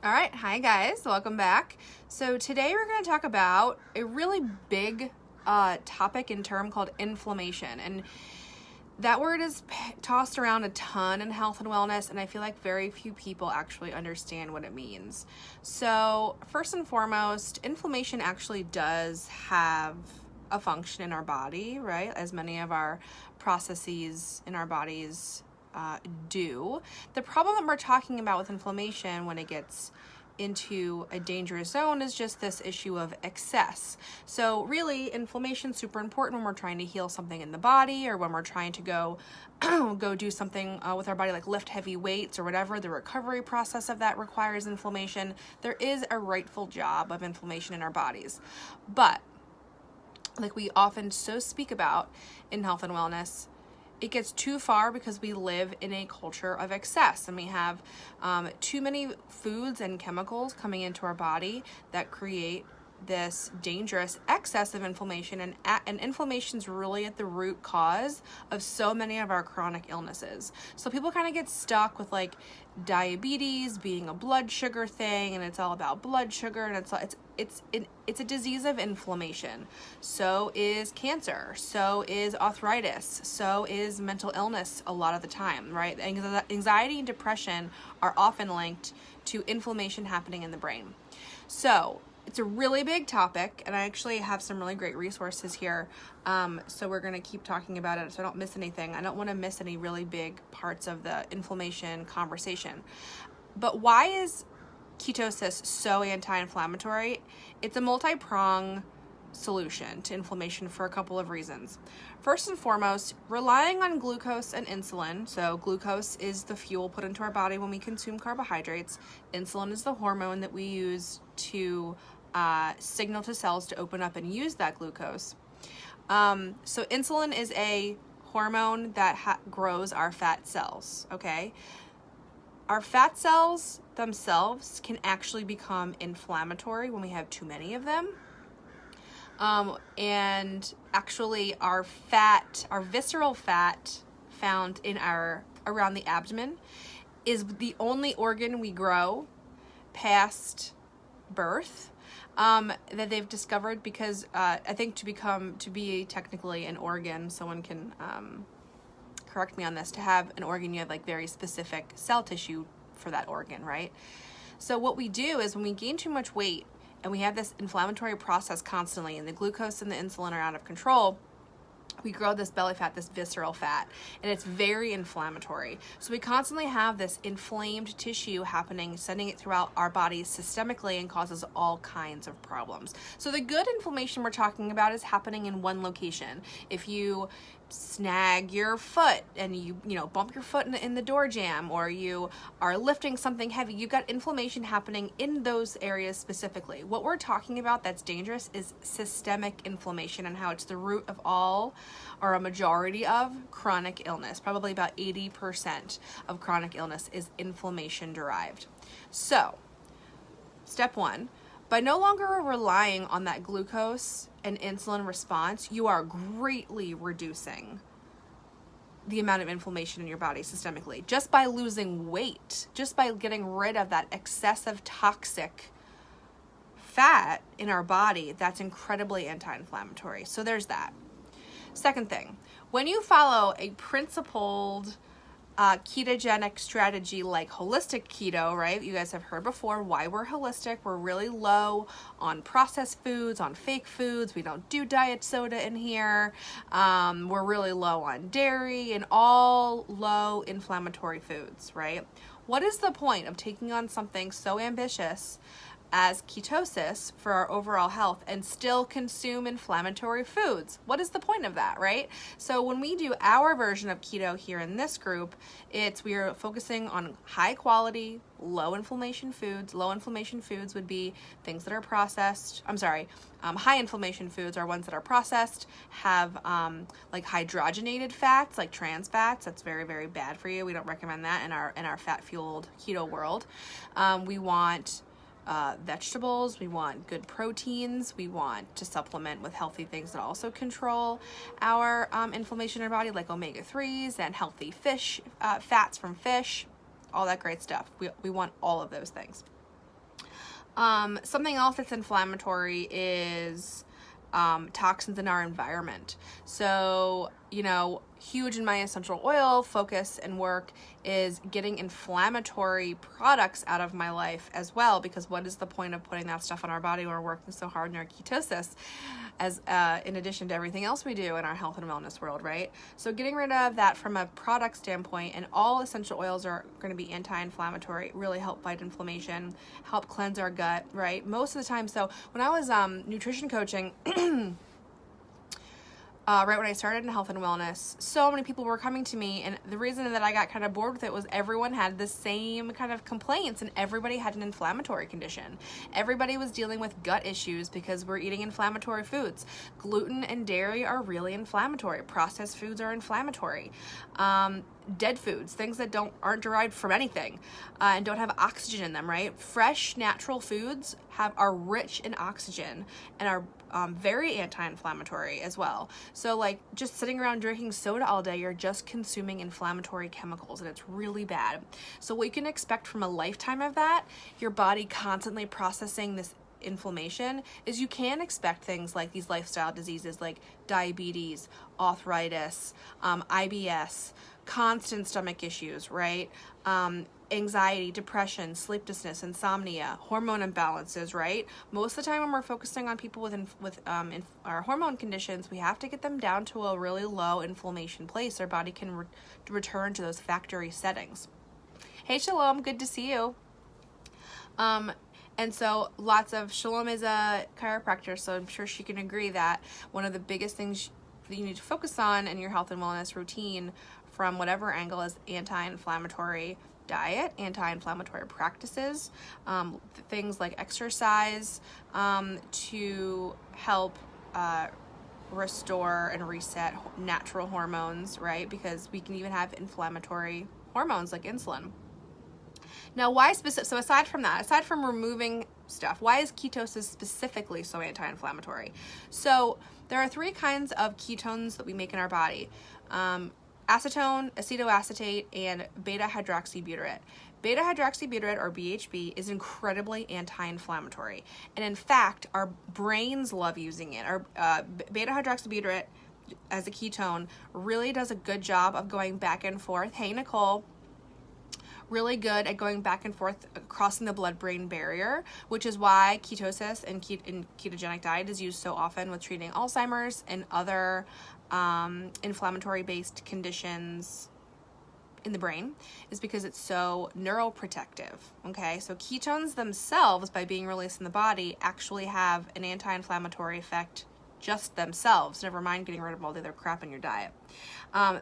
All right, hi guys, welcome back. So today we're going to talk about a really big topic and term called inflammation. And that word is tossed around a ton in health and wellness, and I feel like very few people actually understand what it means. So first and foremost, inflammation actually does have a function in our body, right? As many of our processes in our bodies do. The problem that we're talking about with inflammation when it gets into a dangerous zone is just this issue of excess. So really, inflammation is super important when we're trying to heal something in the body, or when we're trying to go do something with our body, like lift heavy weights or whatever. The recovery process of that requires inflammation. There is a rightful job of inflammation in our bodies, but like we often so speak about in health and wellness, it gets too far because we live in a culture of excess, and we have too many foods and chemicals coming into our body that create this dangerous excess of inflammation, and inflammation's really at the root cause of so many of our chronic illnesses. So people kind of get stuck with like diabetes being a blood sugar thing, and it's all about blood sugar, and it's a disease of inflammation. So is cancer, so is arthritis, so is mental illness a lot of the time, right? Anxiety and depression are often linked to inflammation happening in the brain. So it's a really big topic, and I actually have some really great resources here. So we're going to keep talking about it so I don't miss anything. I don't want to miss any really big parts of the inflammation conversation. But why is ketosis so anti-inflammatory? It's a multi-pronged solution to inflammation for a couple of reasons. First and foremost, relying on glucose and insulin. So glucose is the fuel put into our body when we consume carbohydrates. Insulin is the hormone that we use to signal to cells to open up and use that glucose. So insulin is a hormone that grows our fat cells, okay? Our fat cells themselves can actually become inflammatory when we have too many of them. And actually our visceral fat found in around the abdomen is the only organ we grow past birth, that they've discovered, because I think to be technically an organ, someone can correct me on this, to have an organ you have like very specific cell tissue for that organ, right? So what we do is when we gain too much weight and we have this inflammatory process constantly, and the glucose and the insulin are out of control, we grow this belly fat, this visceral fat, and it's very inflammatory. So we constantly have this inflamed tissue happening, sending it throughout our bodies systemically, and causes all kinds of problems. So the good inflammation we're talking about is happening in one location. If you snag your foot and you bump your foot in the door jamb, or you are lifting something heavy, you've got inflammation happening in those areas specifically. What we're talking about that's dangerous is systemic inflammation, and how it's the root of all, or a majority of, chronic illness. Probably about 80% of chronic illness is inflammation derived. So step one, by no longer relying on that glucose and insulin response, you are greatly reducing the amount of inflammation in your body systemically. Just by losing weight, just by getting rid of that excessive toxic fat in our body, that's incredibly anti-inflammatory. So there's that. Second thing, when you follow a principled ketogenic strategy like holistic keto, right? You guys have heard before why we're holistic. We're really low on processed foods, on fake foods. We don't do diet soda in here. We're really low on dairy and all low inflammatory foods, right? What is the point of taking on something so ambitious as ketosis for our overall health and still consume inflammatory foods? What is the point of that, right? So when we do our version of keto here in this group, we are focusing on high quality, low inflammation foods. Low inflammation foods would be things that are processed. High inflammation foods are ones that are processed, have like hydrogenated fats, like trans fats. That's very, very bad for you. We don't recommend that in our fat fueled keto world. We want vegetables, we want good proteins, we want to supplement with healthy things that also control our inflammation in our body, like omega-3s and healthy fish, fats from fish, all that great stuff. We want all of those things. Something else that's inflammatory is toxins in our environment. So, you know, huge in my essential oil focus and work is getting inflammatory products out of my life as well, because what is the point of putting that stuff on our body when we're working so hard in our ketosis, as in addition to everything else we do in our health and wellness world, right? So getting rid of that from a product standpoint, and all essential oils are going to be anti-inflammatory, really help fight inflammation, help cleanse our gut, right? Most of the time. So when I was nutrition coaching, right when I started in health and wellness, so many people were coming to me, and the reason that I got kind of bored with it was everyone had the same kind of complaints, and everybody had an inflammatory condition. Everybody was dealing with gut issues because we're eating inflammatory foods. Gluten and dairy are really inflammatory. Processed foods are inflammatory. Dead foods, things that aren't derived from anything, and don't have oxygen in them, right? Fresh, natural foods are rich in oxygen and are very anti-inflammatory as well. So like just sitting around drinking soda all day, you're just consuming inflammatory chemicals, and it's really bad. So what you can expect from a lifetime of that, your body constantly processing this inflammation, is you can expect things like these lifestyle diseases like diabetes, arthritis, IBS, constant stomach issues, right? Anxiety, depression, sleeplessness, insomnia, hormone imbalances, right? Most of the time when we're focusing on people with our hormone conditions, we have to get them down to a really low inflammation place. Our body can return to those factory settings. Hey, Shalom, good to see you. And so Shalom is a chiropractor, so I'm sure she can agree that one of the biggest things that you need to focus on in your health and wellness routine from whatever angle is anti-inflammatory diet, anti-inflammatory practices, things like exercise, to help restore and reset natural hormones, right? Because we can even have inflammatory hormones like insulin. Now, why specific? So aside from removing stuff, why is ketosis specifically so anti-inflammatory? So there are 3 kinds of ketones that we make in our body. Acetone, acetoacetate, and beta-hydroxybutyrate. Beta-hydroxybutyrate, or BHB, is incredibly anti-inflammatory. And in fact, our brains love using it. Our beta-hydroxybutyrate as a ketone really does a good job of going back and forth. Hey, Nicole. Really good at going back and forth, crossing the blood-brain barrier, which is why ketosis and ketogenic diet is used so often with treating Alzheimer's and other inflammatory-based conditions in the brain, is because it's so neuroprotective, okay? So ketones themselves, by being released in the body, actually have an anti-inflammatory effect just themselves, never mind getting rid of all the other crap in your diet.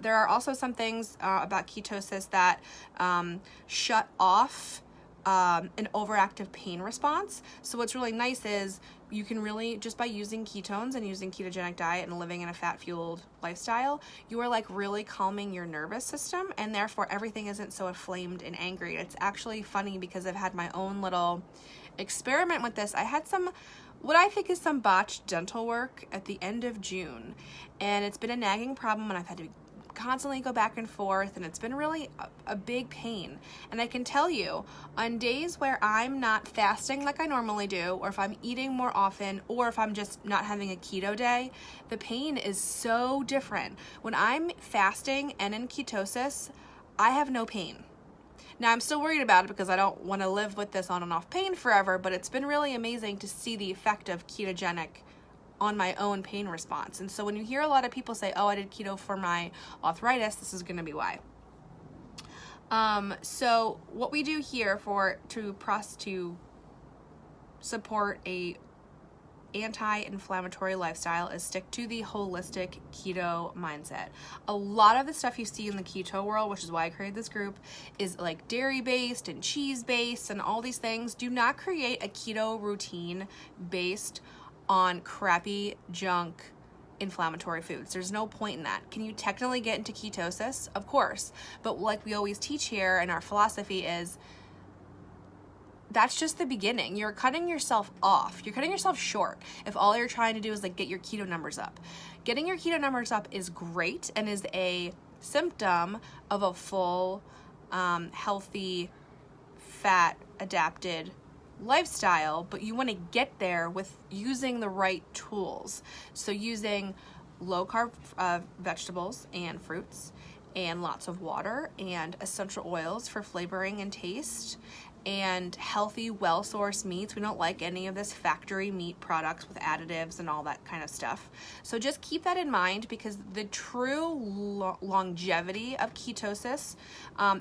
There are also some things about ketosis that shut off an overactive pain response. So what's really nice is you can really, just by using ketones and using ketogenic diet and living in a fat-fueled lifestyle, you are like really calming your nervous system, and therefore everything isn't so inflamed and angry. It's actually funny because I've had my own little experiment with this. I had what I think is some botched dental work at the end of June, and it's been a nagging problem, and I've had to constantly go back and forth, and it's been really a big pain. And I can tell you, on days where I'm not fasting like I normally do, or if I'm eating more often, or if I'm just not having a keto day, the pain is so different. When I'm fasting and in ketosis, I have no pain. Now, I'm still worried about it because I don't want to live with this on and off pain forever, but it's been really amazing to see the effect of ketogenic on my own pain response. And so when you hear a lot of people say, oh, I did keto for my arthritis, this is going to be why. So what we do here to support a anti-inflammatory lifestyle is stick to the holistic keto mindset. A lot of the stuff you see in the keto world, which is why I created this group, is like dairy-based and cheese-based and all these things. Do not create a keto routine based on crappy junk inflammatory foods. There's no point in that. Can you technically get into ketosis? Of course. But like we always teach here, and our philosophy is, that's just the beginning. You're cutting yourself off. You're cutting yourself short if all you're trying to do is like get your keto numbers up. Getting your keto numbers up is great and is a symptom of a full, healthy, fat adapted lifestyle, but you want to get there with using the right tools. So using low carb vegetables and fruits, and lots of water, and essential oils for flavoring and taste, and healthy, well-sourced meats. We don't like any of this factory meat products with additives and all that kind of stuff. So just keep that in mind, because the true longevity of ketosis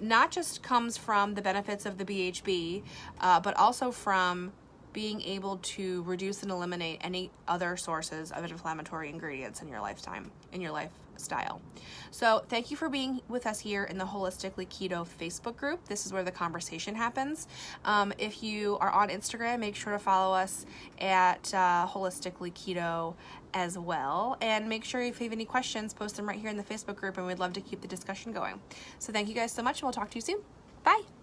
not just comes from the benefits of the BHB, but also from being able to reduce and eliminate any other sources of inflammatory ingredients in your lifetime, in your lifestyle. So thank you for being with us here in the Holistically Keto Facebook group. This is where the conversation happens. If you are on Instagram, make sure to follow us at Holistically Keto as well. And make sure if you have any questions, post them right here in the Facebook group, and we'd love to keep the discussion going. So thank you guys so much, and we'll talk to you soon. Bye.